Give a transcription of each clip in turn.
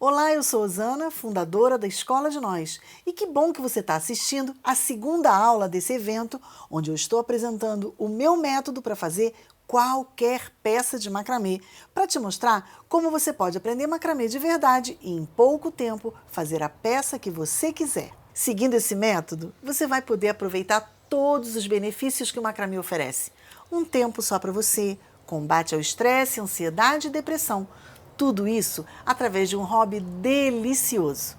Olá, eu sou Osana, fundadora da Escola de Nós. E que bom que você está assistindo a segunda aula desse evento, onde eu estou apresentando o meu método para fazer qualquer peça de macramê, para te mostrar como você pode aprender macramê de verdade e, em pouco tempo, fazer a peça que você quiser. Seguindo esse método, você vai poder aproveitar todos os benefícios que o macramê oferece. Um tempo só para você, combate ao estresse, ansiedade e depressão. Tudo isso através de um hobby delicioso.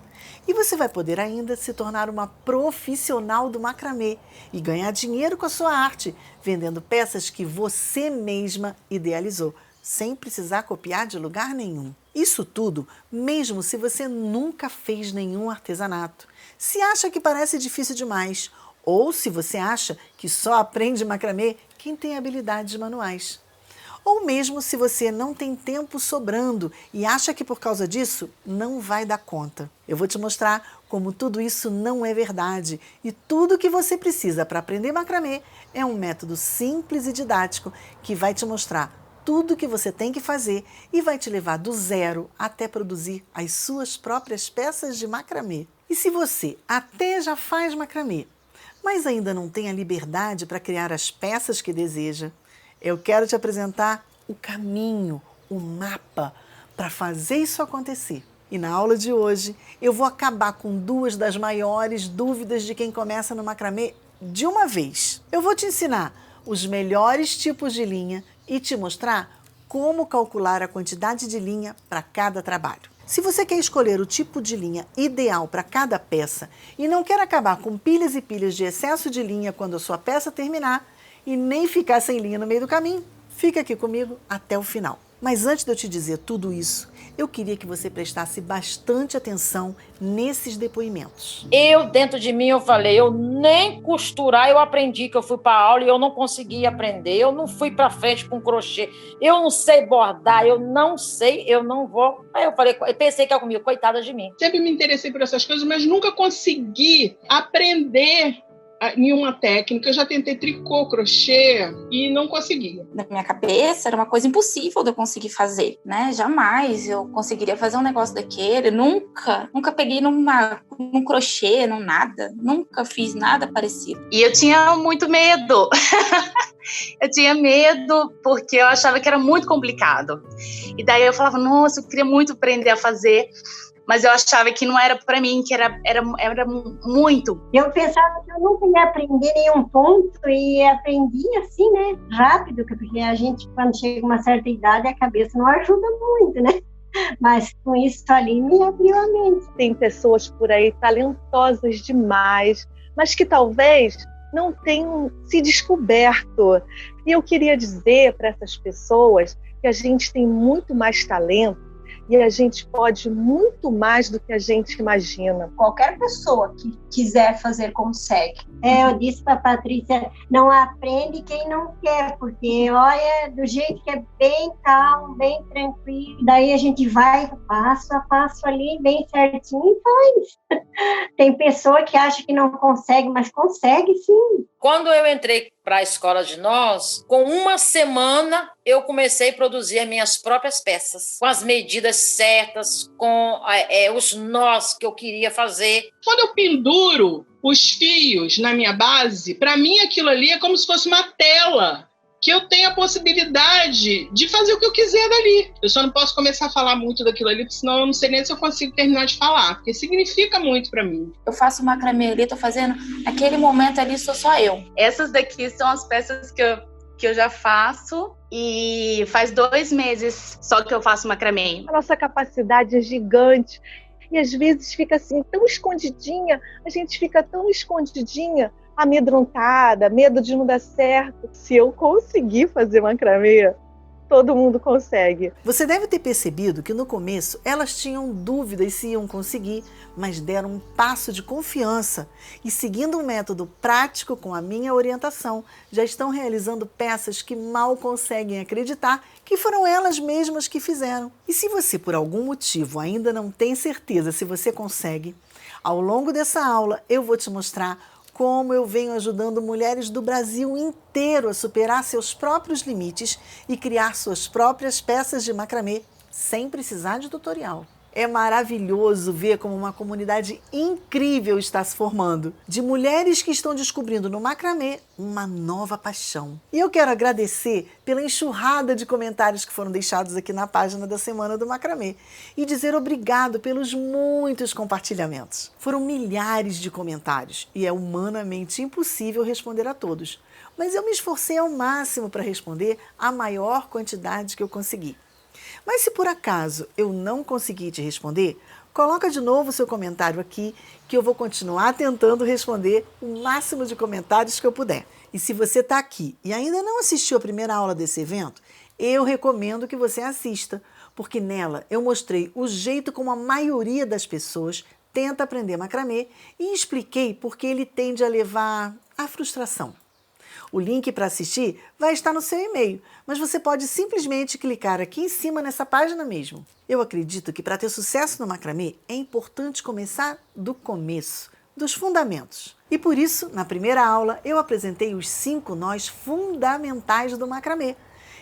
E você vai poder ainda se tornar uma profissional do macramê e ganhar dinheiro com a sua arte, vendendo peças que você mesma idealizou, sem precisar copiar de lugar nenhum. Isso tudo, mesmo se você nunca fez nenhum artesanato, se acha que parece difícil demais, ou se você acha que só aprende macramê quem tem habilidades manuais. Ou mesmo se você não tem tempo sobrando e acha que por causa disso não vai dar conta. Eu vou te mostrar como tudo isso não é verdade e tudo que você precisa para aprender macramê é um método simples e didático que vai te mostrar tudo que você tem que fazer e vai te levar do zero até produzir as suas próprias peças de macramê. E se você até já faz macramê, mas ainda não tem a liberdade para criar as peças que deseja, eu quero te apresentar o caminho, o mapa para fazer isso acontecer. E na aula de hoje eu vou acabar com duas das maiores dúvidas de quem começa no macramê de uma vez. Eu vou te ensinar os melhores tipos de linha e te mostrar como calcular a quantidade de linha para cada trabalho. Se você quer escolher o tipo de linha ideal para cada peça e não quer acabar com pilhas e pilhas de excesso de linha quando a sua peça terminar, e nem ficar sem linha no meio do caminho, fica aqui comigo até o final. Mas antes de eu te dizer tudo isso, eu queria que você prestasse bastante atenção nesses depoimentos. Dentro de mim, eu falei, eu nem costurar eu aprendi, que eu fui para aula e eu não consegui aprender, eu não fui para frente com crochê, eu não sei bordar, eu não sei, eu não vou. Aí eu falei, eu pensei que era comigo, coitada de mim. Sempre me interessei por essas coisas, mas nunca consegui aprender nenhuma técnica. Eu já tentei tricô, crochê e não conseguia. Na minha cabeça era uma coisa impossível de eu conseguir fazer, né? Jamais eu conseguiria fazer um negócio daquele. Nunca peguei num crochê, num nada. Nunca fiz nada parecido. E eu tinha muito medo. Eu tinha medo porque eu achava que era muito complicado. E daí eu falava, nossa, eu queria muito aprender a fazer. Mas eu achava que não era para mim, que era muito. Eu pensava que eu nunca ia aprender nenhum ponto e aprendi assim, né? Rápido, porque a gente, quando chega uma certa idade, a cabeça não ajuda muito, né? Mas com isso ali me abriu a mente. Tem pessoas por aí talentosas demais, mas que talvez não tenham se descoberto. E eu queria dizer para essas pessoas que a gente tem muito mais talento e a gente pode muito mais do que a gente imagina. Qualquer pessoa que quiser fazer, consegue. Eu disse para a Patrícia, não aprende quem não quer, porque olha, do jeito que é bem calmo, bem tranquilo, daí a gente vai passo a passo ali, bem certinho e faz. Tem pessoa que acha que não consegue, mas consegue sim. Quando eu entrei para a Escola de Nós, com uma semana eu comecei a produzir as minhas próprias peças, com as medidas certas, com os nós que eu queria fazer. Quando eu penduro os fios na minha base, para mim aquilo ali é como se fosse uma tela, que eu tenho a possibilidade de fazer o que eu quiser dali. Eu só não posso começar a falar muito daquilo ali, porque senão eu não sei nem se eu consigo terminar de falar, porque significa muito para mim. Eu faço macramê ali, tô fazendo, aquele momento ali sou só eu. Essas daqui são as peças que eu já faço e faz 2 meses só que eu faço macramê. A nossa capacidade é gigante e às vezes fica assim tão escondidinha, a gente fica tão escondidinha, amedrontada, medo de não dar certo. Se eu conseguir fazer macramê, todo mundo consegue. Você deve ter percebido que no começo elas tinham dúvidas se iam conseguir, mas deram um passo de confiança e, seguindo um método prático com a minha orientação, já estão realizando peças que mal conseguem acreditar que foram elas mesmas que fizeram. E se você por algum motivo ainda não tem certeza se você consegue, ao longo dessa aula eu vou te mostrar como eu venho ajudando mulheres do Brasil inteiro a superar seus próprios limites e criar suas próprias peças de macramê sem precisar de tutorial. É maravilhoso ver como uma comunidade incrível está se formando, de mulheres que estão descobrindo no macramê uma nova paixão. E eu quero agradecer pela enxurrada de comentários que foram deixados aqui na página da Semana do Macramê e dizer obrigado pelos muitos compartilhamentos. Foram milhares de comentários e é humanamente impossível responder a todos, mas eu me esforcei ao máximo para responder a maior quantidade que eu consegui. Mas se por acaso eu não conseguir te responder, coloca de novo o seu comentário aqui, que eu vou continuar tentando responder o máximo de comentários que eu puder. E se você está aqui e ainda não assistiu a primeira aula desse evento, eu recomendo que você assista, porque nela eu mostrei o jeito como a maioria das pessoas tenta aprender macramê e expliquei por que ele tende a levar à frustração. O link para assistir vai estar no seu e-mail, mas você pode simplesmente clicar aqui em cima nessa página mesmo. Eu acredito que para ter sucesso no macramê é importante começar do começo, dos fundamentos. E por isso, na primeira aula, eu apresentei os 5 nós fundamentais do macramê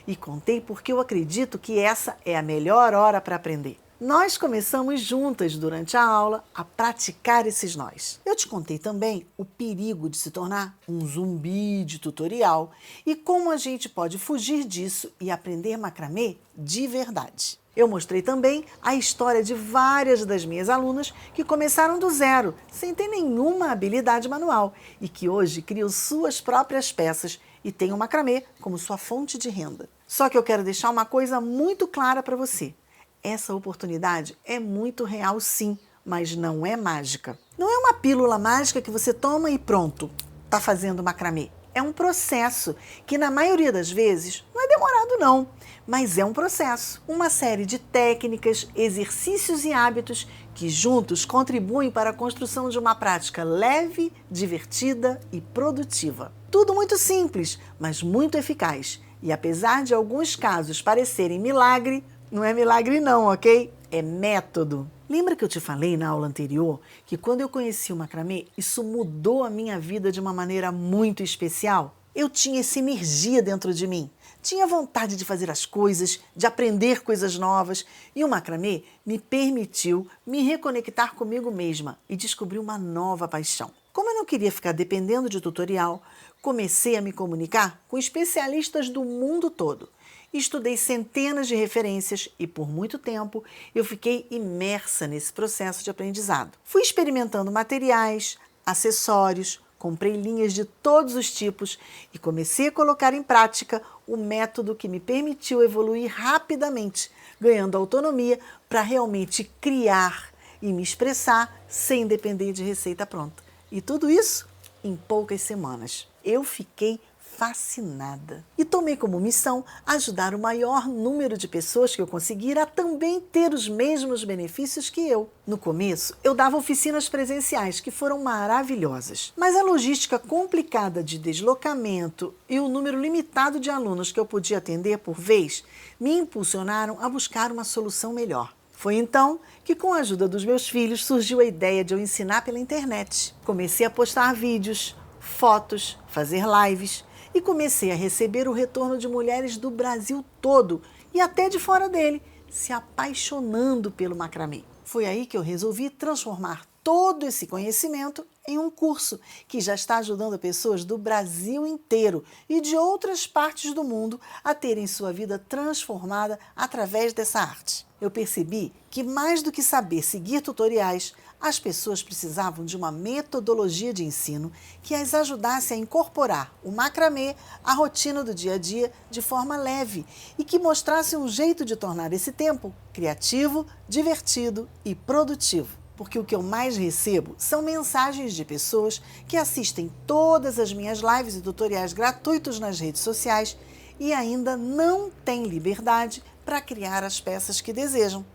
e contei porque eu acredito que essa é a melhor hora para aprender. Nós começamos juntas durante a aula a praticar esses nós. Eu te contei também o perigo de se tornar um zumbi de tutorial e como a gente pode fugir disso e aprender macramê de verdade. Eu mostrei também a história de várias das minhas alunas que começaram do zero, sem ter nenhuma habilidade manual e que hoje criam suas próprias peças e têm o macramê como sua fonte de renda. Só que eu quero deixar uma coisa muito clara para você. Essa oportunidade é muito real sim, mas não é mágica. Não é uma pílula mágica que você toma e pronto, está fazendo macramê. É um processo que na maioria das vezes não é demorado não, mas é um processo. Uma série de técnicas, exercícios e hábitos que juntos contribuem para a construção de uma prática leve, divertida e produtiva. Tudo muito simples, mas muito eficaz. E apesar de alguns casos parecerem milagre, não é milagre não, ok? É método. Lembra que eu te falei na aula anterior que quando eu conheci o macramê, isso mudou a minha vida de uma maneira muito especial? Eu tinha essa energia dentro de mim. Tinha vontade de fazer as coisas, de aprender coisas novas. E o macramê me permitiu me reconectar comigo mesma e descobrir uma nova paixão. Como eu não queria ficar dependendo de tutorial, comecei a me comunicar com especialistas do mundo todo. Estudei centenas de referências e, por muito tempo, eu fiquei imersa nesse processo de aprendizado. Fui experimentando materiais, acessórios, comprei linhas de todos os tipos e comecei a colocar em prática o método que me permitiu evoluir rapidamente, ganhando autonomia para realmente criar e me expressar sem depender de receita pronta. E tudo isso em poucas semanas. Eu fiquei fascinada e tomei como missão ajudar o maior número de pessoas que eu conseguir a também ter os mesmos benefícios que eu. No começo, eu dava oficinas presenciais que foram maravilhosas, mas a logística complicada de deslocamento e o número limitado de alunos que eu podia atender por vez me impulsionaram a buscar uma solução melhor. Foi então que, com a ajuda dos meus filhos, surgiu a ideia de eu ensinar pela internet. Comecei a postar vídeos, fotos, fazer lives e comecei a receber o retorno de mulheres do Brasil todo e até de fora dele, se apaixonando pelo macramê. Foi aí que eu resolvi transformar todo esse conhecimento em um curso que já está ajudando pessoas do Brasil inteiro e de outras partes do mundo a terem sua vida transformada através dessa arte. Eu percebi que mais do que saber seguir tutoriais, as pessoas precisavam de uma metodologia de ensino que as ajudasse a incorporar o macramê à rotina do dia a dia de forma leve e que mostrasse um jeito de tornar esse tempo criativo, divertido e produtivo. Porque o que eu mais recebo são mensagens de pessoas que assistem todas as minhas lives e tutoriais gratuitos nas redes sociais e ainda não têm liberdade para criar as peças que desejam.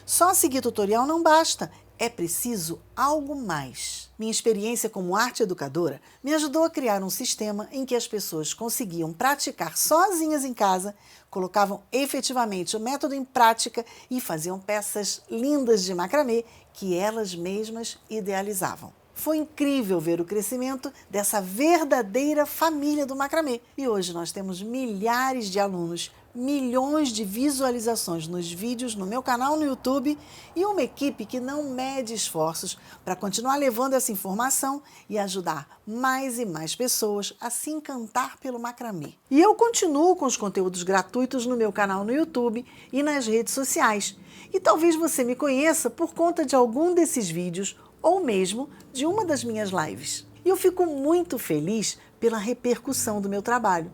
Só seguir tutorial não basta. É preciso algo mais. Minha experiência como arte educadora me ajudou a criar um sistema em que as pessoas conseguiam praticar sozinhas em casa, colocavam efetivamente o método em prática e faziam peças lindas de macramê que elas mesmas idealizavam. Foi incrível ver o crescimento dessa verdadeira família do macramê. E hoje nós temos milhares de alunos milhões de visualizações nos vídeos no meu canal no YouTube e uma equipe que não mede esforços para continuar levando essa informação e ajudar mais e mais pessoas a se encantar pelo macramê. E eu continuo com os conteúdos gratuitos no meu canal no YouTube e nas redes sociais. E talvez você me conheça por conta de algum desses vídeos ou mesmo de uma das minhas lives. E eu fico muito feliz pela repercussão do meu trabalho.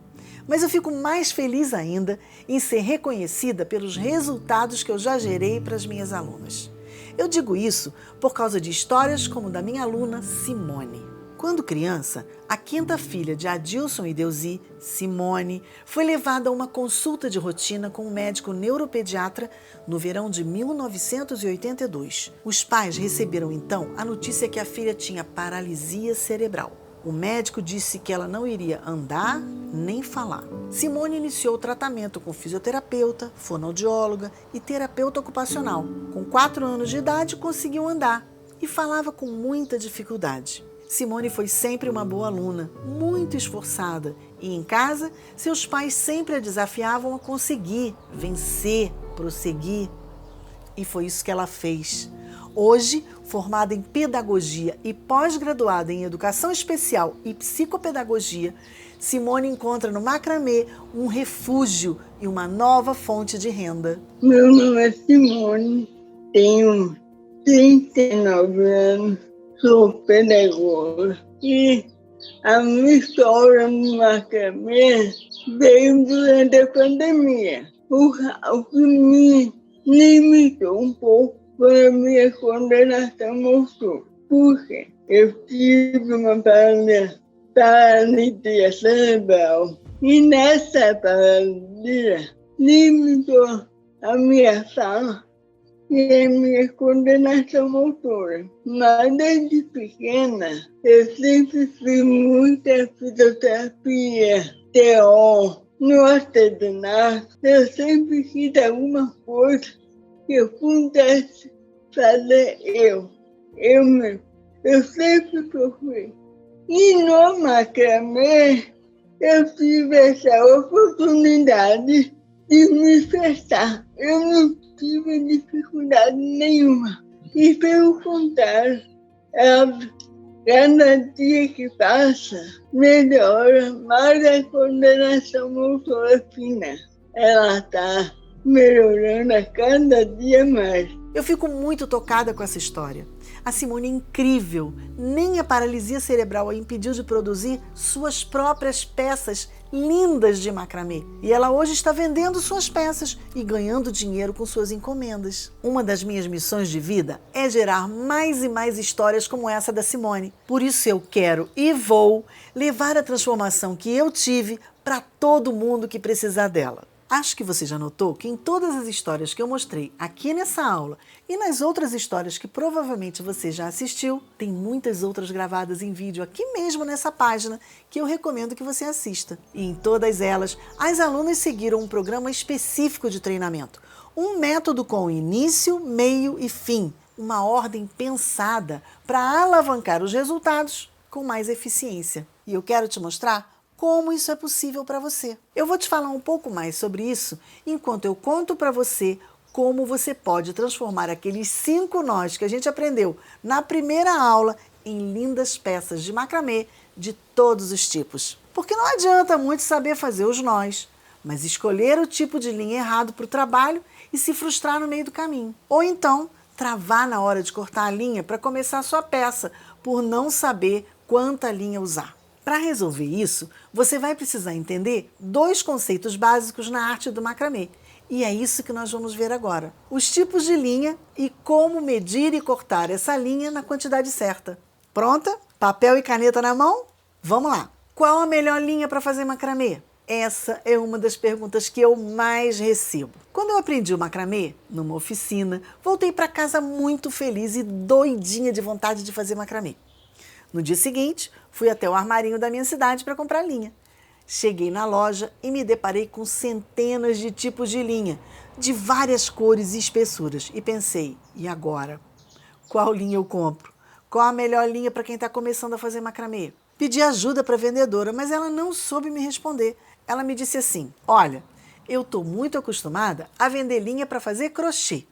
Mas eu fico mais feliz ainda em ser reconhecida pelos resultados que eu já gerei para as minhas alunas. Eu digo isso por causa de histórias como da minha aluna Simone. Quando criança, a quinta filha de Adilson e Deusi, Simone, foi levada a uma consulta de rotina com um médico neuropediatra no verão de 1982. Os pais receberam então a notícia que a filha tinha paralisia cerebral. O médico disse que ela não iria andar nem falar. Simone iniciou o tratamento com fisioterapeuta, fonoaudióloga e terapeuta ocupacional. Com 4 anos de idade, conseguiu andar e falava com muita dificuldade. Simone foi sempre uma boa aluna, muito esforçada, e em casa, seus pais sempre a desafiavam a conseguir, vencer, prosseguir. E foi isso que ela fez. Hoje, formada em pedagogia e pós-graduada em educação especial e psicopedagogia, Simone encontra no macramê um refúgio e uma nova fonte de renda. Meu nome é Simone, tenho 39 anos, sou pedagoga e a minha história no macramê veio durante a pandemia. O que me limitou um pouco foi a minha coordenação motor, porque eu tive uma paralisia cerebral e nessa paralisia limitou a minha fala e a minha coordenação motora. Mas desde pequena eu sempre fiz muita fisioterapia, TO, no artesanato. Eu sempre fiz alguma coisa que eu pudesse fazer eu mesmo. Eu sempre procurei. E no macramê, eu tive essa oportunidade de me expressar. Eu não tive dificuldade nenhuma. E pelo contrário, cada dia que passa, melhora mais a coordenação motora fina. Ela está melhorando a cada dia mais. Eu fico muito tocada com essa história. A Simone é incrível. Nem a paralisia cerebral a impediu de produzir suas próprias peças lindas de macramê. E ela hoje está vendendo suas peças e ganhando dinheiro com suas encomendas. Uma das minhas missões de vida é gerar mais e mais histórias como essa da Simone. Por isso eu quero e vou levar a transformação que eu tive para todo mundo que precisar dela. Acho que você já notou que em todas as histórias que eu mostrei aqui nessa aula e nas outras histórias que provavelmente você já assistiu, tem muitas outras gravadas em vídeo aqui mesmo nessa página que eu recomendo que você assista. E em todas elas, as alunas seguiram um programa específico de treinamento, um método com início, meio e fim, uma ordem pensada para alavancar os resultados com mais eficiência. E eu quero te mostrar como isso é possível para você. Eu vou te falar um pouco mais sobre isso enquanto eu conto para você como você pode transformar aqueles 5 nós que a gente aprendeu na primeira aula em lindas peças de macramê de todos os tipos. Porque não adianta muito saber fazer os nós, mas escolher o tipo de linha errado para o trabalho e se frustrar no meio do caminho. Ou então, travar na hora de cortar a linha para começar a sua peça, por não saber quanta linha usar. Para resolver isso, você vai precisar entender 2 conceitos básicos na arte do macramê. E é isso que nós vamos ver agora. Os tipos de linha e como medir e cortar essa linha na quantidade certa. Pronta? Papel e caneta na mão? Vamos lá! Qual a melhor linha para fazer macramê? Essa é uma das perguntas que eu mais recebo. Quando eu aprendi o macramê, numa oficina, voltei para casa muito feliz e doidinha de vontade de fazer macramê. No dia seguinte, fui até o armarinho da minha cidade para comprar linha. Cheguei na loja e me deparei com centenas de tipos de linha, de várias cores e espessuras. E pensei, e agora? Qual linha eu compro? Qual a melhor linha para quem está começando a fazer macramê? Pedi ajuda para a vendedora, mas ela não soube me responder. Ela me disse assim, olha, Eu estou muito acostumada a vender linha para fazer crochê.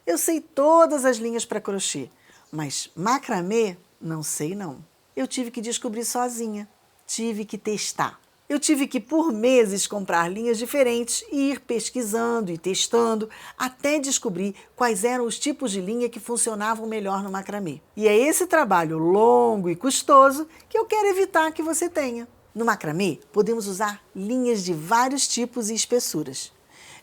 Eu sei todas as linhas para crochê, mas macramê não sei não. Eu tive que descobrir sozinha, tive que testar. Eu tive que, por meses, comprar linhas diferentes e ir pesquisando e testando até descobrir quais eram os tipos de linha que funcionavam melhor no macramê. E é esse trabalho longo e custoso que eu quero evitar que você tenha. No macramê, podemos usar linhas de vários tipos e espessuras.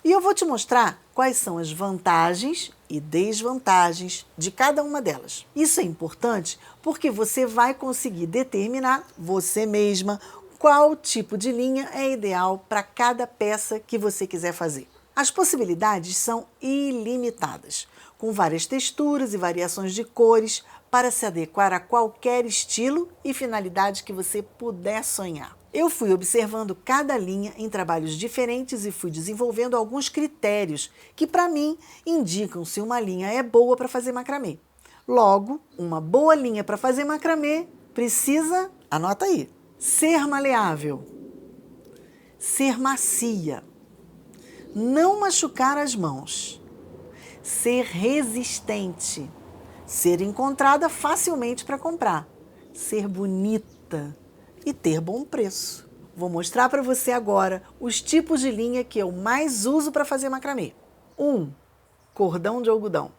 E eu vou te mostrar quais são as vantagens e desvantagens de cada uma delas. Isso é importante porque você vai conseguir determinar você mesma qual tipo de linha é ideal para cada peça que você quiser fazer. As possibilidades são ilimitadas, com várias texturas e variações de cores para se adequar a qualquer estilo e finalidade que você puder sonhar. Eu fui observando cada linha em trabalhos diferentes e fui desenvolvendo alguns critérios que, para mim, indicam se uma linha é boa para fazer macramê. Logo, uma boa linha para fazer macramê precisa, anota aí, ser maleável, ser macia, não machucar as mãos, ser resistente, ser encontrada facilmente para comprar, ser bonita e ter bom preço. Vou mostrar para você agora os tipos de linha que eu mais uso para fazer macramê. 1. Cordão de algodão.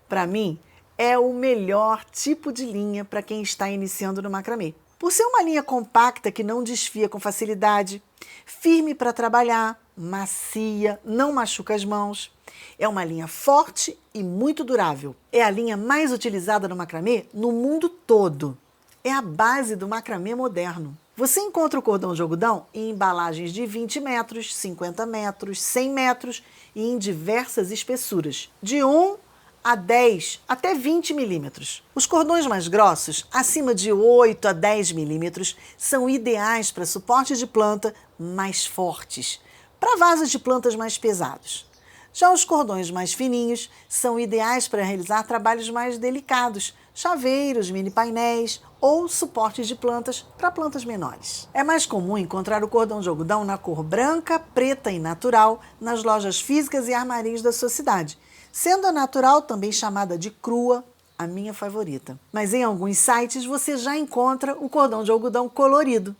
Para mim, é o melhor tipo de linha para quem está iniciando no macramê. Por ser uma linha compacta que não desfia com facilidade, firme para trabalhar, macia, não machuca as mãos. É uma linha forte e muito durável. É a linha mais utilizada no macramê no mundo todo. É a base do macramê moderno. Você encontra o cordão de algodão em embalagens de 20 metros, 50 metros, 100 metros e em diversas espessuras, de 1 a 10 até 20 milímetros. Os cordões mais grossos, acima de 8 a 10 milímetros, são ideais para suportes de planta mais fortes, para vasos de plantas mais pesados. Já os cordões mais fininhos são ideais para realizar trabalhos mais delicados, chaveiros, mini painéis ou suportes de plantas para plantas menores. É mais comum encontrar o cordão de algodão na cor branca, preta e natural nas lojas físicas e armarinhos da sua cidade, sendo a natural também chamada de crua, a minha favorita. Mas em alguns sites você já encontra o cordão de algodão colorido.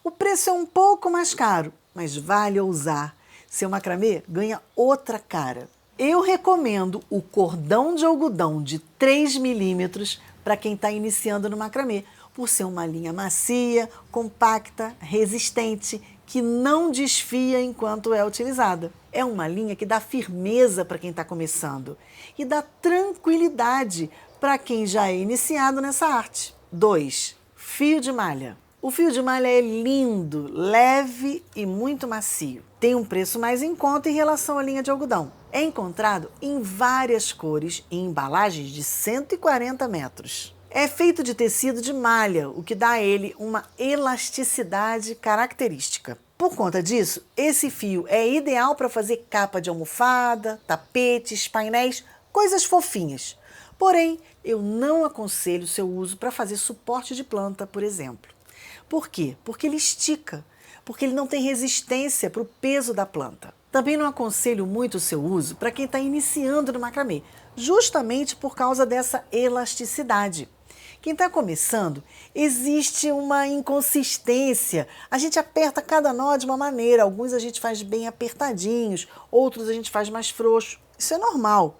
O preço é um pouco mais caro, mas vale ousar. Seu macramê ganha outra cara. Eu recomendo o cordão de algodão de 3 milímetros para quem está iniciando no macramê, por ser uma linha macia, compacta, resistente, que não desfia enquanto é utilizada. É uma linha que dá firmeza para quem está começando e dá tranquilidade para quem já é iniciado nessa arte. 2. Fio de malha. O fio de malha é lindo, leve e muito macio. Tem um preço mais em conta em relação à linha de algodão. É encontrado em várias cores e embalagens de 140 metros. É feito de tecido de malha, o que dá a ele uma elasticidade característica. Por conta disso, esse fio é ideal para fazer capa de almofada, tapetes, painéis, coisas fofinhas. Porém, eu não aconselho seu uso para fazer suporte de planta, por exemplo. Por quê? Porque ele estica, porque ele não tem resistência para o peso da planta. Também não aconselho muito o seu uso para quem está iniciando no macramê, justamente por causa dessa elasticidade. Quem está começando, existe uma inconsistência. A gente aperta cada nó de uma maneira. Alguns a gente faz bem apertadinhos, outros a gente faz mais frouxo. Isso é normal.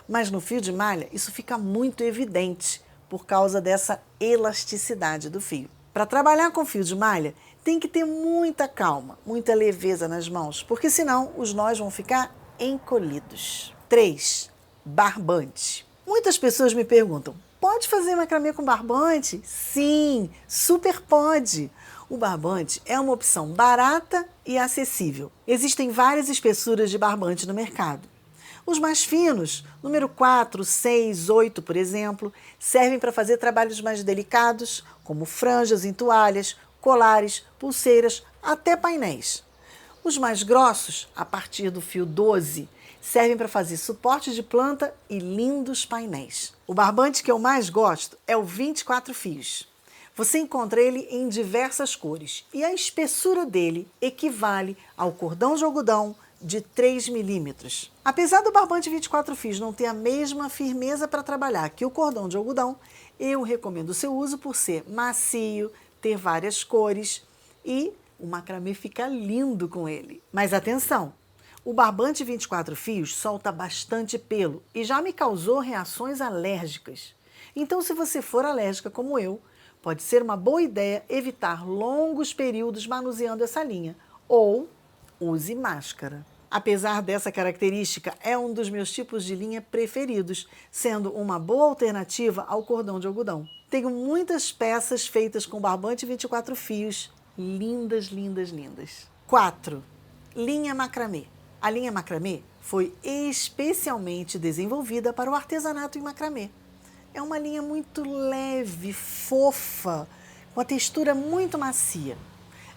Mas no fio de malha, isso fica muito evidente por causa dessa elasticidade do fio. Para trabalhar com fio de malha, tem que ter muita calma, muita leveza nas mãos, porque senão os nós vão ficar encolhidos. 3. Barbante. Muitas pessoas me perguntam, pode fazer macramê com barbante? Sim, super pode. O barbante é uma opção barata e acessível. Existem várias espessuras de barbante no mercado. Os mais finos, número 4, 6, 8, por exemplo, servem para fazer trabalhos mais delicados, como franjas em toalhas, colares, pulseiras, até painéis. Os mais grossos, a partir do fio 12, servem para fazer suportes de planta e lindos painéis. O barbante que eu mais gosto é o 24 fios. Você encontra ele em diversas cores e a espessura dele equivale ao cordão de algodão de 3 milímetros. Apesar do barbante 24 fios não ter a mesma firmeza para trabalhar que o cordão de algodão, eu recomendo o seu uso por ser macio, ter várias cores e o macramê fica lindo com ele. Mas atenção! O barbante 24 fios solta bastante pelo e já me causou reações alérgicas. Então, se você for alérgica como eu, pode ser uma boa ideia evitar longos períodos manuseando essa linha ou use máscara. Apesar dessa característica, é um dos meus tipos de linha preferidos, sendo uma boa alternativa ao cordão de algodão. Tenho muitas peças feitas com barbante 24 fios, lindas, lindas, lindas. 4. Linha macramê. A linha macramê foi especialmente desenvolvida para o artesanato em macramê. É uma linha muito leve, fofa, com a textura muito macia.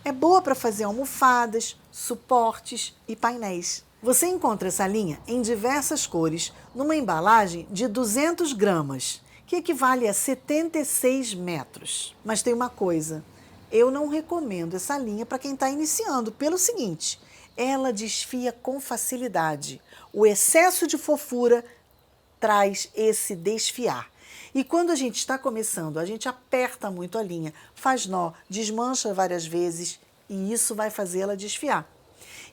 É boa para fazer almofadas, suportes e painéis. Você encontra essa linha em diversas cores, numa embalagem de 200 gramas, que equivale a 76 metros. Mas tem uma coisa, eu não recomendo essa linha para quem está iniciando, pelo seguinte, ela desfia com facilidade. O excesso de fofura traz esse desfiar. E quando a gente está começando, a gente aperta muito a linha, faz nó, desmancha várias vezes e isso vai fazer ela desfiar.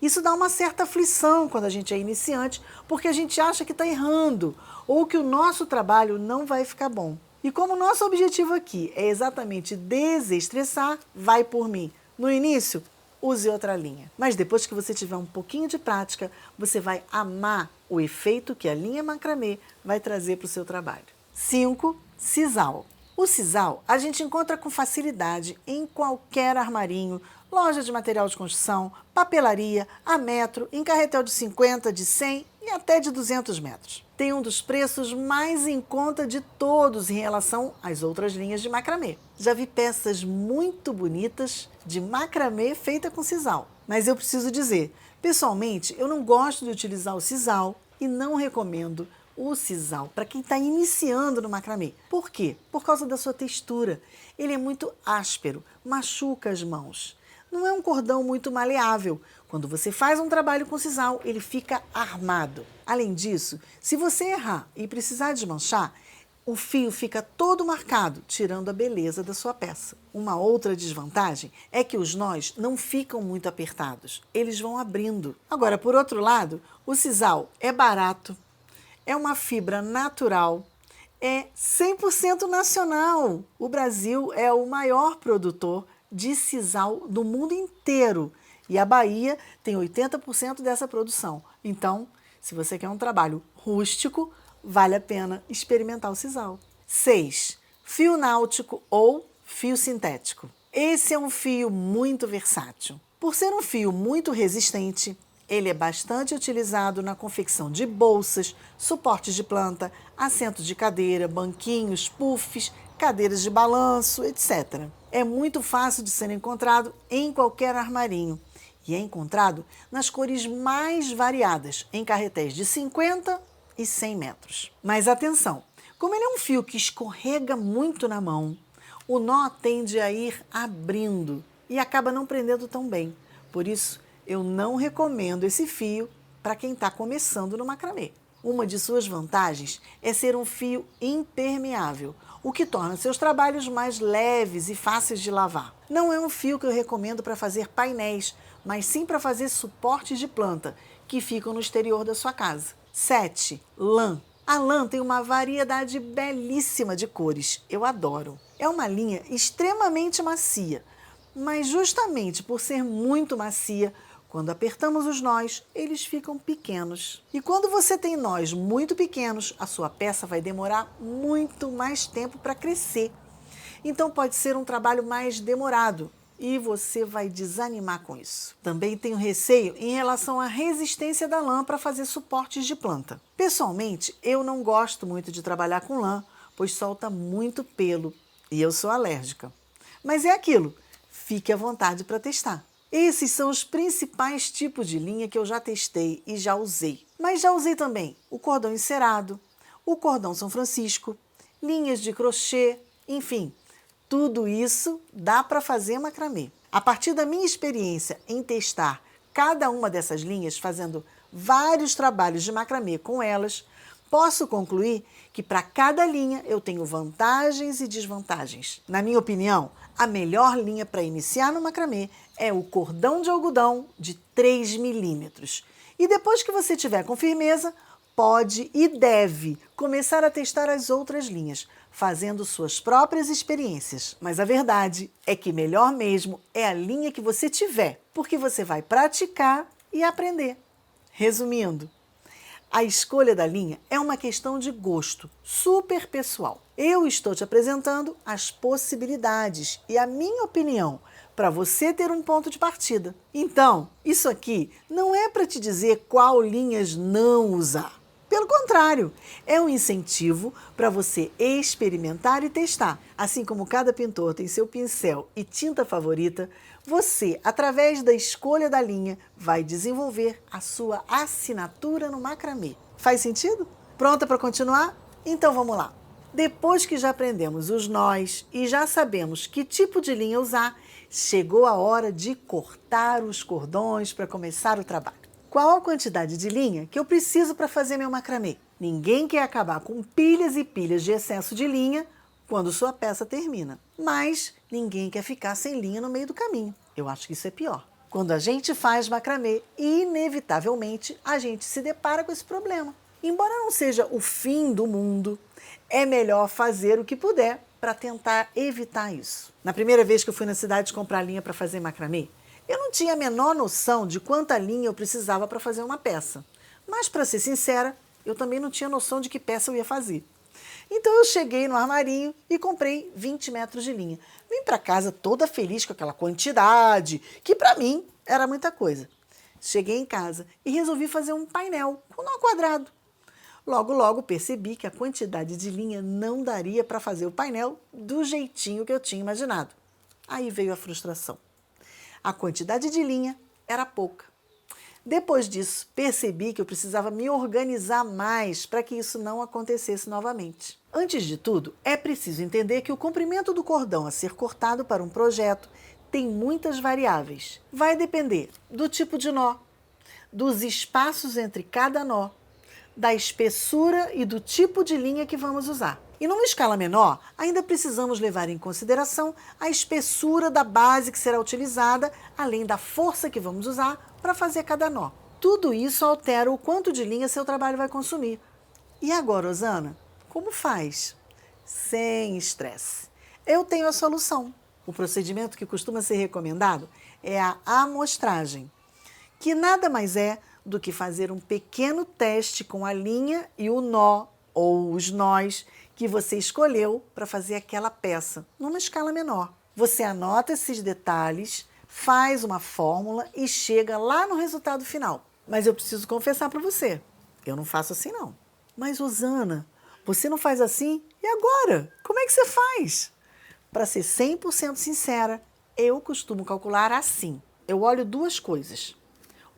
Isso dá uma certa aflição quando a gente é iniciante, porque a gente acha que está errando ou que o nosso trabalho não vai ficar bom. E como o nosso objetivo aqui é exatamente desestressar, vai por mim. No início, use outra linha. Mas depois que você tiver um pouquinho de prática, você vai amar o efeito que a linha macramê vai trazer para o seu trabalho. 5. Sisal. O sisal a gente encontra com facilidade em qualquer armarinho, loja de material de construção, papelaria, a metro, em carretel de 50, de 100 e até de 200 metros. Tem um dos preços mais em conta de todos em relação às outras linhas de macramê. Já vi peças muito bonitas de macramê feita com sisal. Mas eu preciso dizer, pessoalmente, eu não gosto de utilizar o sisal e não recomendo o sisal para quem está iniciando no macramê. Por quê? Por causa da sua textura. Ele é muito áspero, machuca as mãos. Não é um cordão muito maleável. Quando você faz um trabalho com sisal, ele fica armado. Além disso, se você errar e precisar desmanchar, o fio fica todo marcado, tirando a beleza da sua peça. Uma outra desvantagem é que os nós não ficam muito apertados. Eles vão abrindo. Agora, por outro lado, o sisal é barato, é uma fibra natural, é 100% nacional. O Brasil é o maior produtor de sisal do mundo inteiro e a Bahia tem 80% dessa produção. Então, se você quer um trabalho rústico, vale a pena experimentar o sisal. 6. Fio náutico ou fio sintético. Esse é um fio muito versátil. Por ser um fio muito resistente, ele é bastante utilizado na confecção de bolsas, suportes de planta, assentos de cadeira, banquinhos, puffs, cadeiras de balanço, etc. É muito fácil de ser encontrado em qualquer armarinho e é encontrado nas cores mais variadas, em carretéis de 50 e 100 metros. Mas atenção, como ele é um fio que escorrega muito na mão, o nó tende a ir abrindo e acaba não prendendo tão bem. Por isso, eu não recomendo esse fio para quem está começando no macramê. Uma de suas vantagens é ser um fio impermeável, o que torna seus trabalhos mais leves e fáceis de lavar. Não é um fio que eu recomendo para fazer painéis, mas sim para fazer suportes de planta, que ficam no exterior da sua casa. 7. Lã. A lã tem uma variedade belíssima de cores, eu adoro. É uma linha extremamente macia, mas justamente por ser muito macia, quando apertamos os nós, eles ficam pequenos. E quando você tem nós muito pequenos, a sua peça vai demorar muito mais tempo para crescer. Então pode ser um trabalho mais demorado e você vai desanimar com isso. Também tenho receio em relação à resistência da lã para fazer suportes de planta. Pessoalmente, eu não gosto muito de trabalhar com lã, pois solta muito pelo e eu sou alérgica. Mas é aquilo, fique à vontade para testar. Esses são os principais tipos de linha que eu já testei e já usei. Mas já usei também o cordão encerado, o cordão São Francisco, linhas de crochê, enfim, tudo isso dá para fazer macramê. A partir da minha experiência em testar cada uma dessas linhas, fazendo vários trabalhos de macramê com elas, posso concluir que para cada linha eu tenho vantagens e desvantagens. Na minha opinião, a melhor linha para iniciar no macramê é o cordão de algodão de 3 milímetros. E depois que você tiver com firmeza, pode e deve começar a testar as outras linhas, fazendo suas próprias experiências. Mas a verdade é que melhor mesmo é a linha que você tiver, porque você vai praticar e aprender. Resumindo, a escolha da linha é uma questão de gosto, super pessoal. Eu estou te apresentando as possibilidades e a minha opinião para você ter um ponto de partida. Então, isso aqui não é para te dizer qual linhas não usar. Pelo contrário, é um incentivo para você experimentar e testar. Assim como cada pintor tem seu pincel e tinta favorita, você, através da escolha da linha, vai desenvolver a sua assinatura no macramê. Faz sentido? Pronta para continuar? Então vamos lá. Depois que já aprendemos os nós e já sabemos que tipo de linha usar, chegou a hora de cortar os cordões para começar o trabalho. Qual a quantidade de linha que eu preciso para fazer meu macramê? Ninguém quer acabar com pilhas e pilhas de excesso de linha quando sua peça termina. Mas ninguém quer ficar sem linha no meio do caminho. Eu acho que isso é pior. Quando a gente faz macramê, inevitavelmente a gente se depara com esse problema. Embora não seja o fim do mundo, é melhor fazer o que puder para tentar evitar isso. Na primeira vez que eu fui na cidade comprar linha para fazer macramê, eu não tinha a menor noção de quanta linha eu precisava para fazer uma peça. Mas, para ser sincera, eu também não tinha noção de que peça eu ia fazer. Então eu cheguei no armarinho e comprei 20 metros de linha. Vim para casa toda feliz com aquela quantidade, que para mim era muita coisa. Cheguei em casa e resolvi fazer um painel com nó quadrado. Logo percebi que a quantidade de linha não daria para fazer o painel do jeitinho que eu tinha imaginado. Aí veio a frustração. A quantidade de linha era pouca. Depois disso, percebi que eu precisava me organizar mais para que isso não acontecesse novamente. Antes de tudo, é preciso entender que o comprimento do cordão a ser cortado para um projeto tem muitas variáveis. Vai depender do tipo de nó, dos espaços entre cada nó, da espessura e do tipo de linha que vamos usar. E numa escala menor, ainda precisamos levar em consideração a espessura da base que será utilizada, além da força que vamos usar para fazer cada nó. Tudo isso altera o quanto de linha seu trabalho vai consumir. E agora, Osana, como faz? Sem estresse. Eu tenho a solução. O procedimento que costuma ser recomendado é a amostragem, que nada mais é do que fazer um pequeno teste com a linha e o nó ou os nós que você escolheu para fazer aquela peça, numa escala menor. Você anota esses detalhes, faz uma fórmula e chega lá no resultado final. Mas eu preciso confessar para você, eu não faço assim não. Mas, Osana, você não faz assim? E agora? Como é que você faz? Para ser 100% sincera, eu costumo calcular assim. Eu olho duas coisas: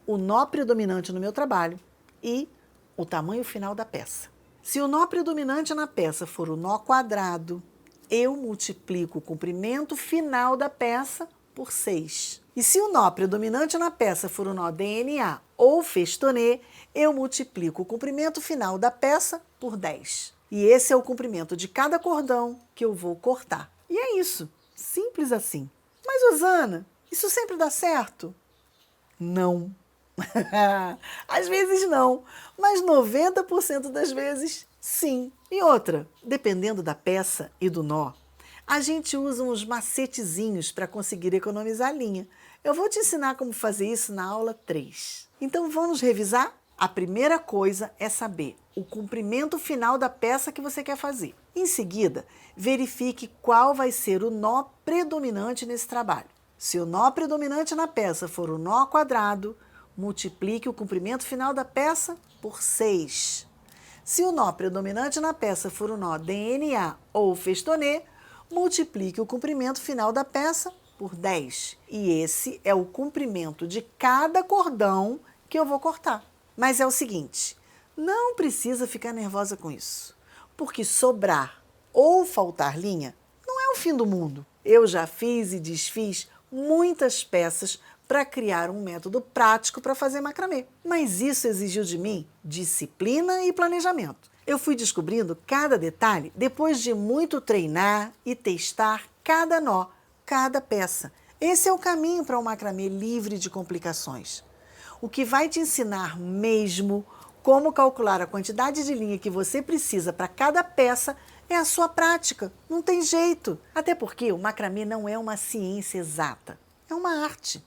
o nó predominante no meu trabalho e o tamanho final da peça. Se o nó predominante na peça for o nó quadrado, eu multiplico o comprimento final da peça por 6. E se o nó predominante na peça for o nó DNA ou festonê, eu multiplico o comprimento final da peça por 10. E esse é o comprimento de cada cordão que eu vou cortar. E é isso, simples assim. Mas, Osana, isso sempre dá certo? Não. Às vezes não, mas 90% das vezes sim. E outra, dependendo da peça e do nó, a gente usa uns macetezinhos para conseguir economizar linha. Eu vou te ensinar como fazer isso na aula 3. Então vamos revisar? A primeira coisa é saber o comprimento final da peça que você quer fazer. Em seguida, verifique qual vai ser o nó predominante nesse trabalho. Se o nó predominante na peça for o nó quadrado, multiplique o comprimento final da peça por 6. Se o nó predominante na peça for o nó DNA ou festonê, multiplique o comprimento final da peça por 10. E esse é o comprimento de cada cordão que eu vou cortar. Mas é o seguinte, não precisa ficar nervosa com isso, porque sobrar ou faltar linha não é o fim do mundo. Eu já fiz e desfiz muitas peças para criar um método prático para fazer macramê. Mas isso exigiu de mim disciplina e planejamento. Eu fui descobrindo cada detalhe depois de muito treinar e testar cada nó, cada peça. Esse é o caminho para um macramê livre de complicações. O que vai te ensinar mesmo como calcular a quantidade de linha que você precisa para cada peça é a sua prática. Não tem jeito. Até porque o macramê não é uma ciência exata, é uma arte.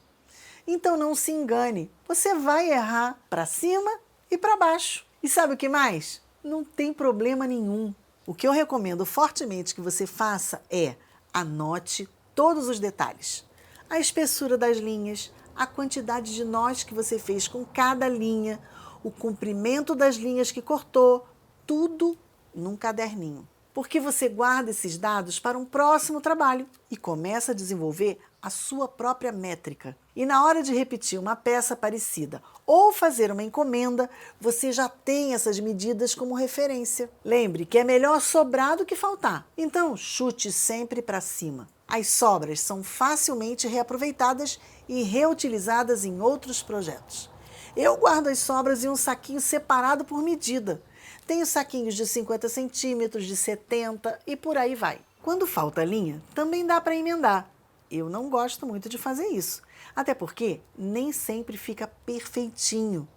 Então não se engane, você vai errar para cima e para baixo. E sabe o que mais? Não tem problema nenhum. O que eu recomendo fortemente que você faça é anote todos os detalhes. A espessura das linhas, a quantidade de nós que você fez com cada linha, o comprimento das linhas que cortou, tudo num caderninho. Porque você guarda esses dados para um próximo trabalho e começa a desenvolver a sua própria métrica. E na hora de repetir uma peça parecida ou fazer uma encomenda, você já tem essas medidas como referência. Lembre que é melhor sobrar do que faltar. Então, chute sempre para cima. As sobras são facilmente reaproveitadas e reutilizadas em outros projetos. Eu guardo as sobras em um saquinho separado por medida. Tenho saquinhos de 50 centímetros, de 70 e por aí vai. Quando falta linha, também dá para emendar. Eu não gosto muito de fazer isso, até porque nem sempre fica perfeitinho.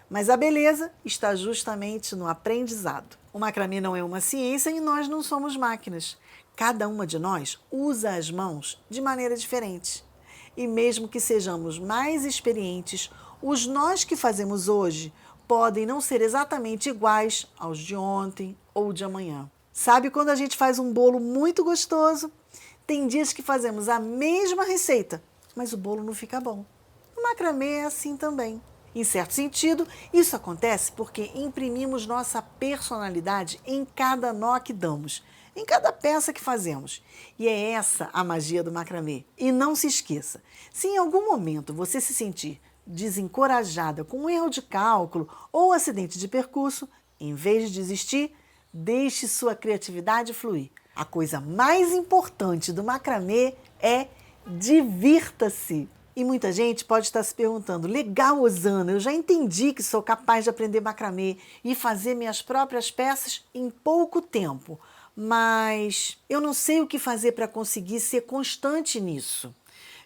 Mas a beleza está justamente no aprendizado. O macramê não é uma ciência e nós não somos máquinas. Cada uma de nós usa as mãos de maneira diferente. E mesmo que sejamos mais experientes, os nós que fazemos hoje podem não ser exatamente iguais aos de ontem ou de amanhã. Sabe quando a gente faz um bolo muito gostoso? Tem dias que fazemos a mesma receita, mas o bolo não fica bom. O macramê é assim também. Em certo sentido, isso acontece porque imprimimos nossa personalidade em cada nó que damos, em cada peça que fazemos. E é essa a magia do macramê. E não se esqueça, se em algum momento você se sentir desencorajada com um erro de cálculo ou acidente de percurso, em vez de desistir, deixe sua criatividade fluir. A coisa mais importante do macramê é divirta-se. E muita gente pode estar se perguntando, legal, Osana, eu já entendi que sou capaz de aprender macramê e fazer minhas próprias peças em pouco tempo, mas eu não sei o que fazer para conseguir ser constante nisso.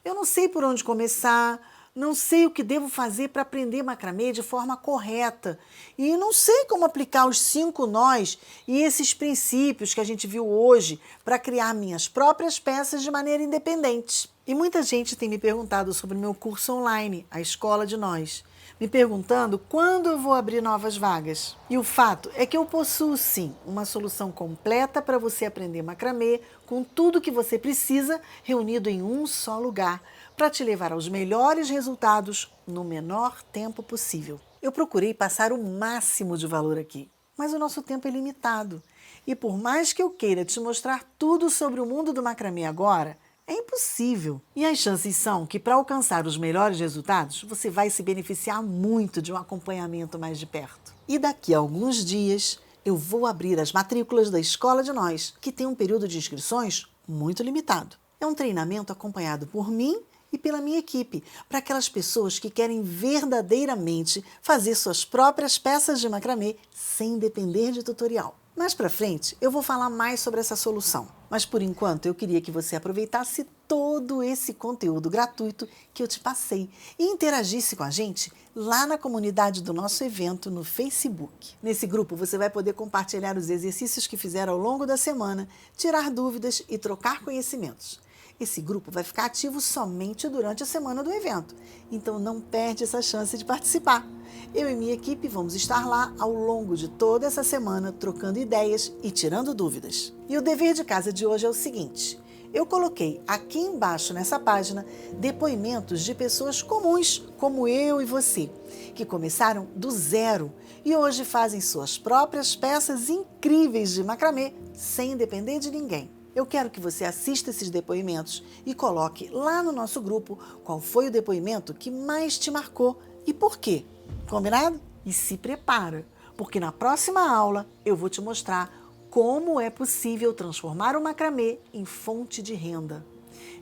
Eu não sei por onde começar, não sei o que devo fazer para aprender macramê de forma correta e não sei como aplicar os 5 nós e esses princípios que a gente viu hoje para criar minhas próprias peças de maneira independente. E muita gente tem me perguntado sobre o meu curso online, a Escola de Nós, me perguntando quando eu vou abrir novas vagas. E o fato é que eu possuo sim uma solução completa para você aprender macramê com tudo que você precisa reunido em um só lugar, para te levar aos melhores resultados no menor tempo possível. Eu procurei passar o máximo de valor aqui, mas o nosso tempo é limitado. E por mais que eu queira te mostrar tudo sobre o mundo do macramê agora, é impossível. E as chances são que para alcançar os melhores resultados, você vai se beneficiar muito de um acompanhamento mais de perto. E daqui a alguns dias, eu vou abrir as matrículas da Escola de Nós, que tem um período de inscrições muito limitado. É um treinamento acompanhado por mim e pela minha equipe, para aquelas pessoas que querem verdadeiramente fazer suas próprias peças de macramê sem depender de tutorial. Mais para frente, eu vou falar mais sobre essa solução. Mas por enquanto, eu queria que você aproveitasse todo esse conteúdo gratuito que eu te passei e interagisse com a gente lá na comunidade do nosso evento no Facebook. Nesse grupo, você vai poder compartilhar os exercícios que fizer ao longo da semana, tirar dúvidas e trocar conhecimentos. Esse grupo vai ficar ativo somente durante a semana do evento, então não perde essa chance de participar. Eu e minha equipe vamos estar lá ao longo de toda essa semana, trocando ideias e tirando dúvidas. E o dever de casa de hoje é o seguinte: eu coloquei aqui embaixo nessa página depoimentos de pessoas comuns, como eu e você, que começaram do zero e hoje fazem suas próprias peças incríveis de macramê sem depender de ninguém. Eu quero que você assista esses depoimentos e coloque lá no nosso grupo qual foi o depoimento que mais te marcou e por quê. Combinado? E se prepara, porque na próxima aula eu vou te mostrar como é possível transformar o macramê em fonte de renda.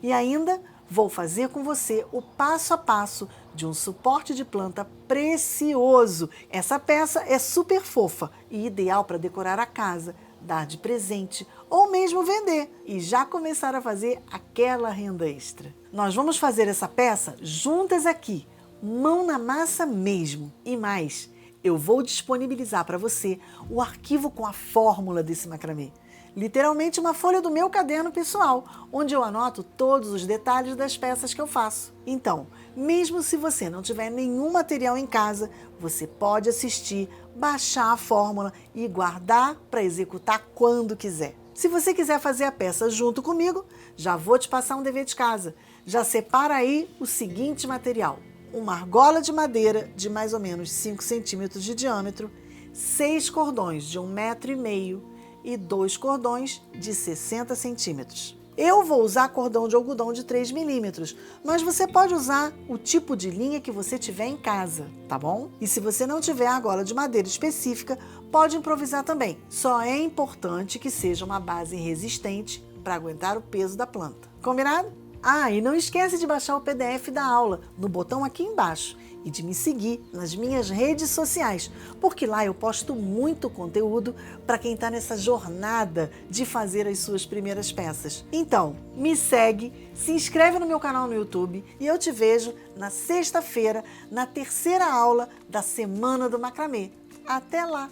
E ainda vou fazer com você o passo a passo de um suporte de planta precioso. Essa peça é super fofa e ideal para decorar a casa, dar de presente ou mesmo vender e já começar a fazer aquela renda extra. Nós vamos fazer essa peça juntas aqui, mão na massa mesmo. E mais, eu vou disponibilizar para você o arquivo com a fórmula desse macramê. Literalmente uma folha do meu caderno pessoal, onde eu anoto todos os detalhes das peças que eu faço. Então, mesmo se você não tiver nenhum material em casa, você pode assistir, baixar a fórmula e guardar para executar quando quiser. Se você quiser fazer a peça junto comigo, já vou te passar um dever de casa. Já separa aí o seguinte material: uma argola de madeira de mais ou menos 5 centímetros de diâmetro, 6 cordões de 1,5 m e 2 cordões de 60 centímetros. Eu vou usar cordão de algodão de 3 milímetros, mas você pode usar o tipo de linha que você tiver em casa, tá bom? E se você não tiver argola de madeira específica, pode improvisar também. Só é importante que seja uma base resistente para aguentar o peso da planta. Combinado? Ah, e não esquece de baixar o PDF da aula no botão aqui embaixo e de me seguir nas minhas redes sociais, porque lá eu posto muito conteúdo para quem está nessa jornada de fazer as suas primeiras peças. Então, me segue, se inscreve no meu canal no YouTube e eu te vejo na sexta-feira, na terceira aula da Semana do Macramê. Até lá!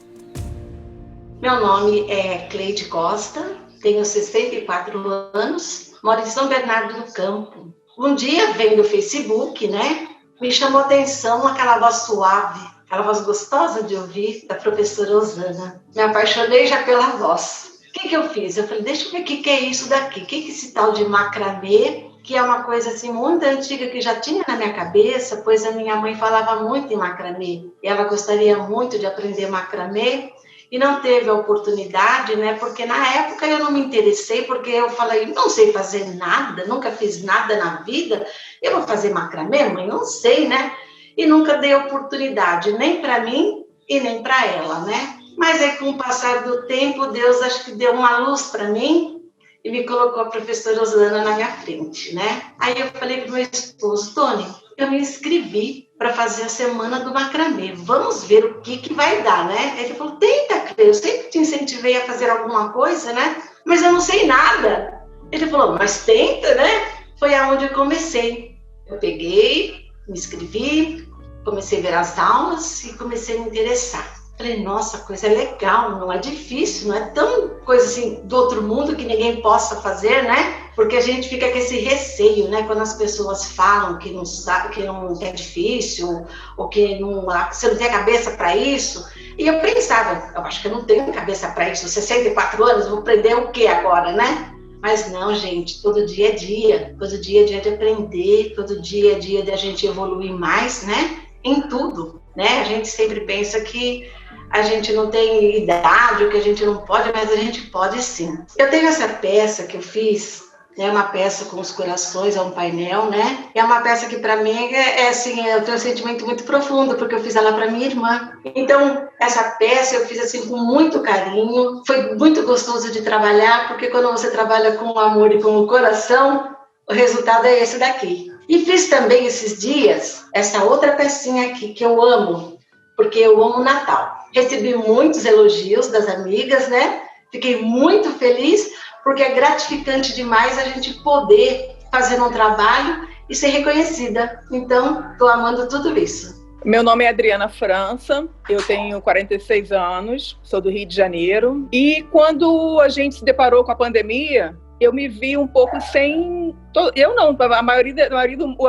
Meu nome é Cleide Costa, tenho 64 anos, moro em São Bernardo do Campo. Um dia, vendo o Facebook, me chamou a atenção aquela voz suave, aquela voz gostosa de ouvir da professora Osana. Me apaixonei já pela voz. O que eu fiz? Eu falei, deixa eu ver o que é isso daqui. O que é esse tal de macramê, que é uma coisa assim muito antiga que já tinha na minha cabeça, pois a minha mãe falava muito em macramê. E ela gostaria muito de aprender macramê e não teve a oportunidade, porque na época eu não me interessei, porque eu falei, não sei fazer nada, nunca fiz nada na vida, eu vou fazer macramê, mãe? Não sei, E nunca dei oportunidade, nem para mim e nem para ela, Mas aí, com o passar do tempo, Deus acho que deu uma luz para mim e me colocou a professora Osana na minha frente, Aí eu falei para o meu esposo, Tony, eu me inscrevi para fazer a Semana do Macramê. Vamos ver o que vai dar, Ele falou, tenta, Cleo, eu sempre te incentivei a fazer alguma coisa, Mas eu não sei nada. Ele falou, mas tenta, Foi aonde eu comecei. Eu peguei, me inscrevi, comecei a ver as aulas e comecei a me interessar. Falei, nossa, coisa legal, não é difícil, não é tão coisa assim do outro mundo que ninguém possa fazer, Porque a gente fica com esse receio, Quando as pessoas falam que não sabe, que é difícil, ou que você não tem cabeça para isso. E eu pensava, eu acho que eu não tenho cabeça para isso, 64 anos, vou aprender o que agora, Mas não, gente, todo dia é dia é dia de aprender, todo dia é dia de a gente evoluir mais, Em tudo, A gente sempre pensa que a gente não tem idade, ou que a gente não pode, mas a gente pode sim. Eu tenho essa peça que eu fiz, uma peça com os corações, é um painel, É uma peça que para mim é assim, eu tenho um sentimento muito profundo, porque eu fiz ela para minha irmã. Então, essa peça eu fiz assim com muito carinho, foi muito gostoso de trabalhar, porque quando você trabalha com o amor e com o coração, o resultado é esse daqui. E fiz também esses dias essa outra pecinha aqui, que eu amo, porque eu amo o Natal. Recebi muitos elogios das amigas, Fiquei muito feliz, porque é gratificante demais a gente poder fazer um trabalho e ser reconhecida. Então, estou amando tudo isso. Meu nome é Adriana França, eu tenho 46 anos, sou do Rio de Janeiro. E quando a gente se deparou com a pandemia, eu me vi um pouco sem... Eu não, a maioria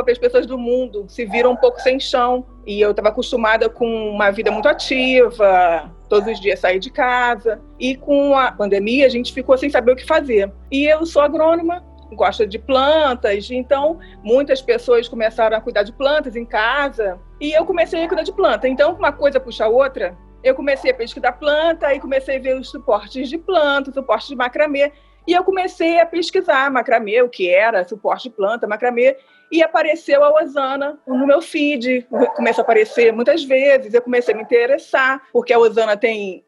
das pessoas do mundo se viram um pouco sem chão. E eu estava acostumada com uma vida muito ativa, todos os dias sair de casa. E com a pandemia a gente ficou sem saber o que fazer. E eu sou agrônoma, gosto de plantas, então muitas pessoas começaram a cuidar de plantas em casa. E eu comecei a cuidar de planta. Então uma coisa puxa a outra. Eu comecei a pesquisar planta e comecei a ver os suportes de planta, suportes de macramê. E eu comecei a pesquisar macramê, o que era, suporte de planta, macramê, e apareceu a Osana no meu feed, começa a aparecer muitas vezes, eu comecei a me interessar, porque a Osana tem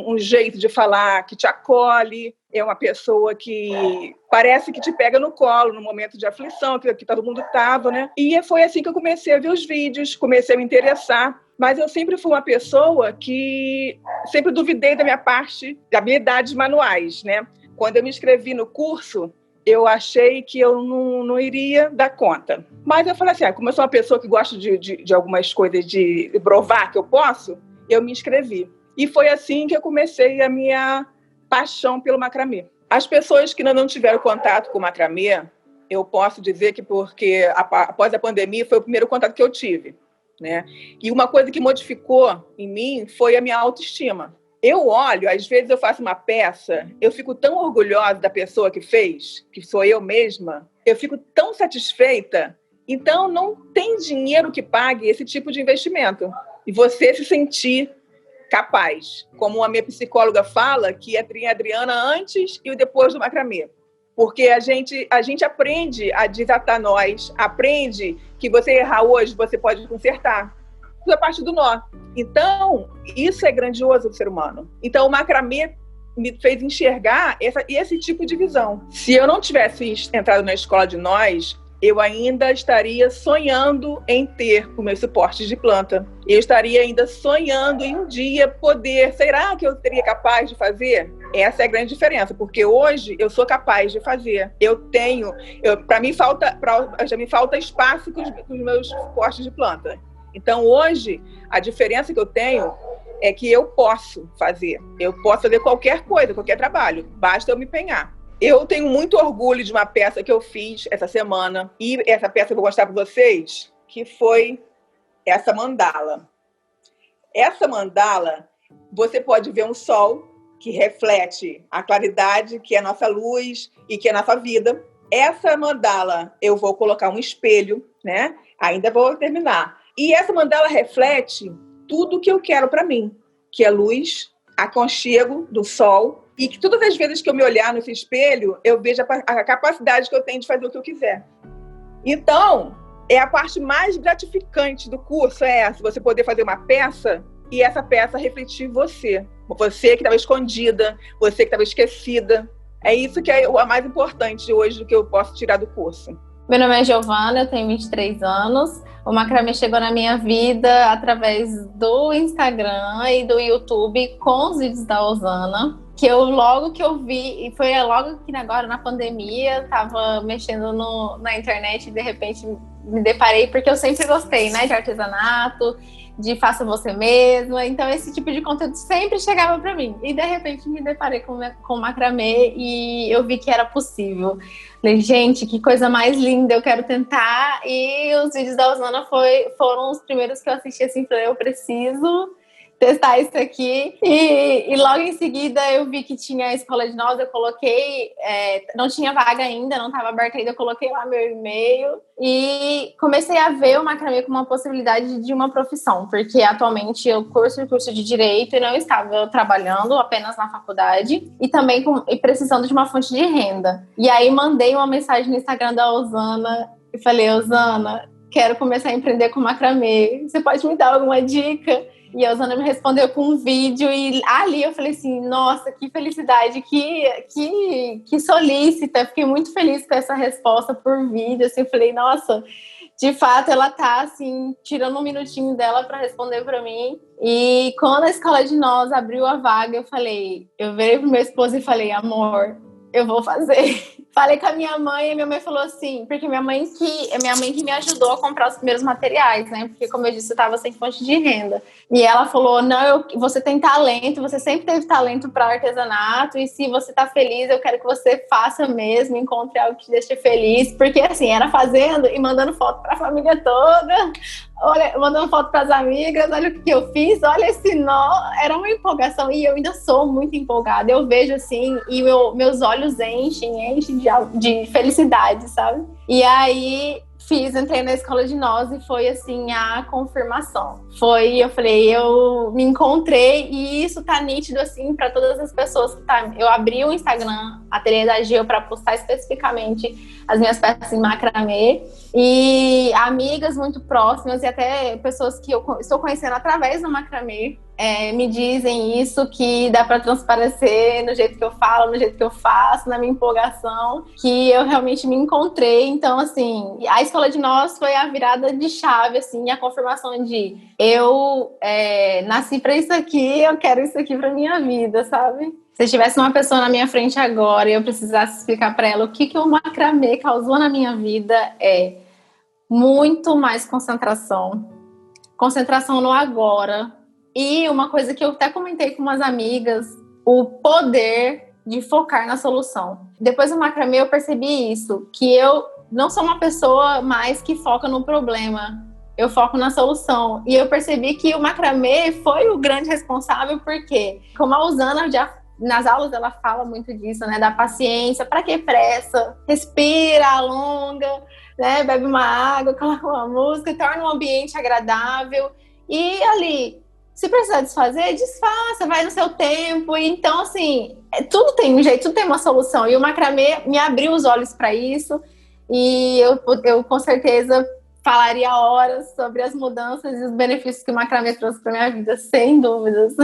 um jeito de falar que te acolhe, é uma pessoa que parece que te pega no colo no momento de aflição, que todo mundo estava, né? E foi assim que eu comecei a ver os vídeos, comecei a me interessar, mas eu sempre fui uma pessoa que sempre duvidei da minha parte de habilidades manuais, né? Quando eu me inscrevi no curso, eu achei que eu não iria dar conta. Mas eu falei assim, como eu sou uma pessoa que gosta de algumas coisas, de provar que eu posso, eu me inscrevi. E foi assim que eu comecei a minha paixão pelo macramê. As pessoas que ainda não tiveram contato com o macramê, eu posso dizer que porque após a pandemia foi o primeiro contato que eu tive, né? E uma coisa que modificou em mim foi a minha autoestima. Eu olho, às vezes eu faço uma peça, eu fico tão orgulhosa da pessoa que fez, que sou eu mesma, eu fico tão satisfeita. Então, não tem dinheiro que pague esse tipo de investimento. E você se sentir capaz. Como a minha psicóloga fala, que é a Adriana antes e o depois do macramê. Porque a gente aprende a desatar nós, aprende que você errar hoje, você pode consertar. Tudo é parte do nó. Então, isso é grandioso do ser humano. Então, o macramê me fez enxergar esse tipo de visão. Se eu não tivesse entrado na escola de nós, eu ainda estaria sonhando em ter o meu suporte de planta. Eu estaria ainda sonhando em um dia poder... Será que eu seria capaz de fazer? Essa é a grande diferença, porque hoje eu sou capaz de fazer. Para mim, já me falta espaço com os meus suportes de planta. Então, hoje, a diferença que eu tenho é que eu posso fazer. Eu posso fazer qualquer coisa, qualquer trabalho. Basta eu me empenhar. Eu tenho muito orgulho de uma peça que eu fiz essa semana. E essa peça que eu vou mostrar para vocês, que foi essa mandala. Essa mandala, você pode ver um sol que reflete a claridade, que é a nossa luz e que é a nossa vida. Essa mandala, eu vou colocar um espelho, né? Ainda vou terminar. E essa mandala reflete tudo que eu quero para mim, que é luz, aconchego do sol, e que todas as vezes que eu me olhar nesse espelho, eu vejo a capacidade que eu tenho de fazer o que eu quiser. Então, é a parte mais gratificante do curso, você poder fazer uma peça e essa peça refletir você. Você que estava escondida, você que estava esquecida. É isso que é o mais importante hoje do que eu posso tirar do curso. Meu nome é Giovana, eu tenho 23 anos. O macramê chegou na minha vida através do Instagram e do YouTube com os vídeos da Osana. Logo que eu vi, e foi logo que agora na pandemia, tava mexendo na internet e de repente me deparei, porque eu sempre gostei, né, de artesanato, de faça você mesma, então esse tipo de conteúdo sempre chegava para mim. E de repente me deparei com macramê e eu vi que era possível. Falei, gente, que coisa mais linda, eu quero tentar. E os vídeos da Osana foram os primeiros que eu assisti assim, falei, eu preciso testar isso aqui. E logo em seguida eu vi que tinha a escola de nós, eu coloquei, não tinha vaga ainda, não estava aberta ainda, eu coloquei lá meu e-mail e comecei a ver o macramê como uma possibilidade de uma profissão, porque atualmente eu curso de Direito e não estava trabalhando apenas na faculdade e também precisando de uma fonte de renda. E aí mandei uma mensagem no Instagram da Osana e falei, Osana, quero começar a empreender com macramê, você pode me dar alguma dica? E a Osana me respondeu com um vídeo e ali eu falei assim, nossa, que felicidade, que solícita. Fiquei muito feliz com essa resposta por vídeo, assim, falei, nossa, de fato ela tá, assim, tirando um minutinho dela para responder para mim. E quando a escola de nós abriu a vaga, eu virei pro meu esposo e falei, amor, eu vou fazer. Falei com a minha mãe e minha mãe falou assim, porque minha mãe que me ajudou a comprar os primeiros materiais, né? Porque, como eu disse, eu estava sem fonte de renda. E ela falou, não, você tem talento, você sempre teve talento para artesanato, e se você tá feliz, eu quero que você faça mesmo, encontre algo que te deixe feliz. Porque, assim, era fazendo e mandando foto para a família toda, olha, mandando foto para as amigas, olha o que eu fiz, olha esse nó. Era uma empolgação, e eu ainda sou muito empolgada. Eu vejo, assim, e meus olhos enchem de felicidade, sabe? E aí entrei na escola de nós e foi assim a confirmação. Eu falei, eu me encontrei e isso tá nítido assim para todas as pessoas que tá. Eu abri o Instagram Ateliê da Geo para postar especificamente as minhas peças em macramê e amigas muito próximas e até pessoas que eu estou conhecendo através do macramê me dizem isso, que dá para transparecer no jeito que eu falo, no jeito que eu faço, na minha empolgação, que eu realmente me encontrei. Então, assim, a escola de nós foi a virada de chave, assim, a confirmação de eu nasci para isso aqui, eu quero isso aqui para minha vida, sabe? Se tivesse uma pessoa na minha frente agora e eu precisasse explicar para ela o que o macramê causou na minha vida, é muito mais concentração no agora. E uma coisa que eu até comentei com umas amigas, o poder de focar na solução. Depois do macramê eu percebi isso, que eu não sou uma pessoa mais que foca no problema, eu foco na solução. E eu percebi que o macramê foi o grande responsável, porque, como a Usana nas aulas ela fala muito disso, né, da paciência, para que pressa, respira, alonga, né, bebe uma água, coloca uma música, torna um ambiente agradável e ali, se precisar desfazer, desfaça, vai no seu tempo. Então, assim, tudo tem um jeito, tudo tem uma solução. E o macramê me abriu os olhos para isso. E eu com certeza falaria horas sobre as mudanças e os benefícios que o macramê trouxe para minha vida, sem dúvidas.